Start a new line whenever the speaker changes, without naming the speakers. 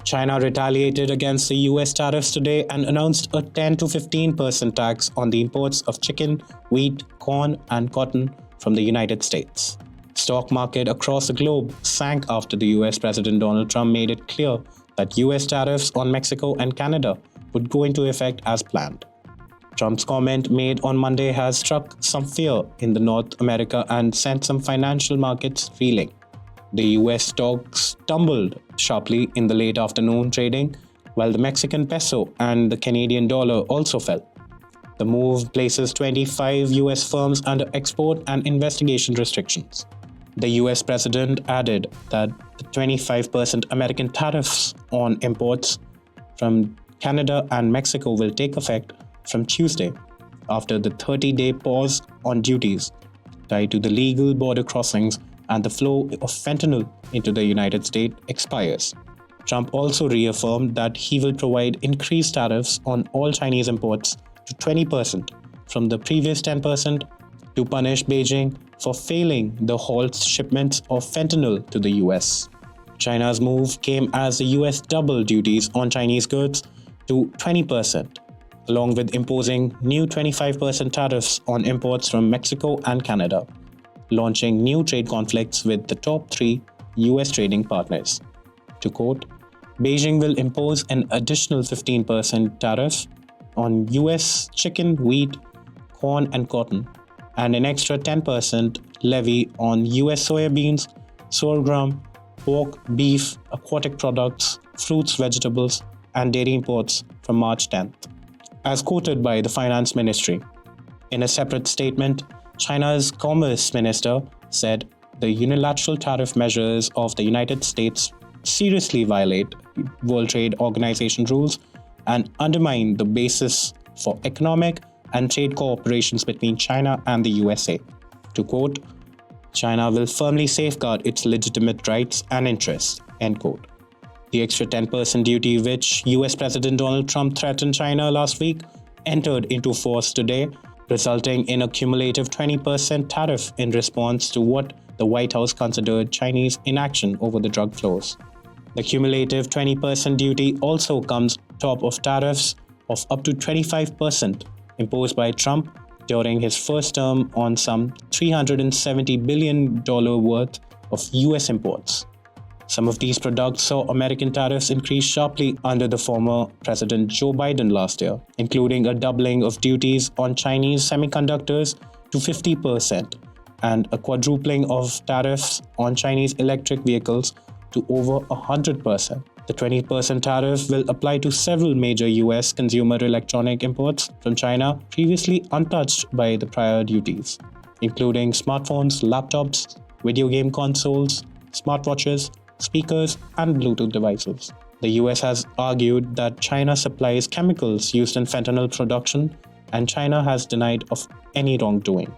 China retaliated against the US tariffs today and announced a 10 to 15% tax on the imports of chicken, wheat, corn, and cotton from the United States. Stock market across the globe sank after the US President Donald Trump made it clear that US tariffs on Mexico and Canada would go into effect as planned. Trump's comment made on Monday has struck some fear in the North America and sent some financial markets reeling. The US stocks tumbled sharply in the late afternoon trading, while the Mexican peso and the Canadian dollar also fell. The move places 25 US firms under export and investigation restrictions. The US president added that the 25% American tariffs on imports from Canada and Mexico will take effect from Tuesday, after the 30-day pause on duties tied to the legal border crossings and the flow of fentanyl into the United States expires. Trump also reaffirmed that he will provide increased tariffs on all Chinese imports to 20% from the previous 10% to punish Beijing for failing to halt shipments of fentanyl to the US. China's move came as the US doubled duties on Chinese goods to 20%, along with imposing new 25% tariffs on imports from Mexico and Canada, launching new trade conflicts with the top 3 US trading partners. To quote, Beijing will impose an additional 15% tariff on US chicken, wheat, corn, and cotton, and an extra 10% levy on US soybeans, sorghum, pork, beef, aquatic products, fruits, vegetables, and dairy imports from March 10th. As quoted by the Finance Ministry. In a separate statement, China's Commerce Minister said the unilateral tariff measures of the United States seriously violate World Trade Organization rules and undermine the basis for economic and trade cooperations between China and the USA. To quote, China will firmly safeguard its legitimate rights and interests, end quote. The extra 10% duty which US President Donald Trump threatened China last week entered into force today, resulting in a cumulative 20% tariff in response to what the White House considered Chinese inaction over the drug flows. The cumulative 20% duty also comes top of tariffs of up to 25% imposed by Trump during his first term on some $370 billion worth of US imports. Some of these products saw American tariffs increase sharply under the former President Joe Biden last year, including a doubling of duties on Chinese semiconductors to 50% and a quadrupling of tariffs on Chinese electric vehicles to over 100%. The 20% tariff will apply to several major US consumer electronic imports from China previously untouched by the prior duties, including smartphones, laptops, video game consoles, smartwatches, speakers, and Bluetooth devices. The US has argued that China supplies chemicals used in fentanyl production, and China has denied of any wrongdoing.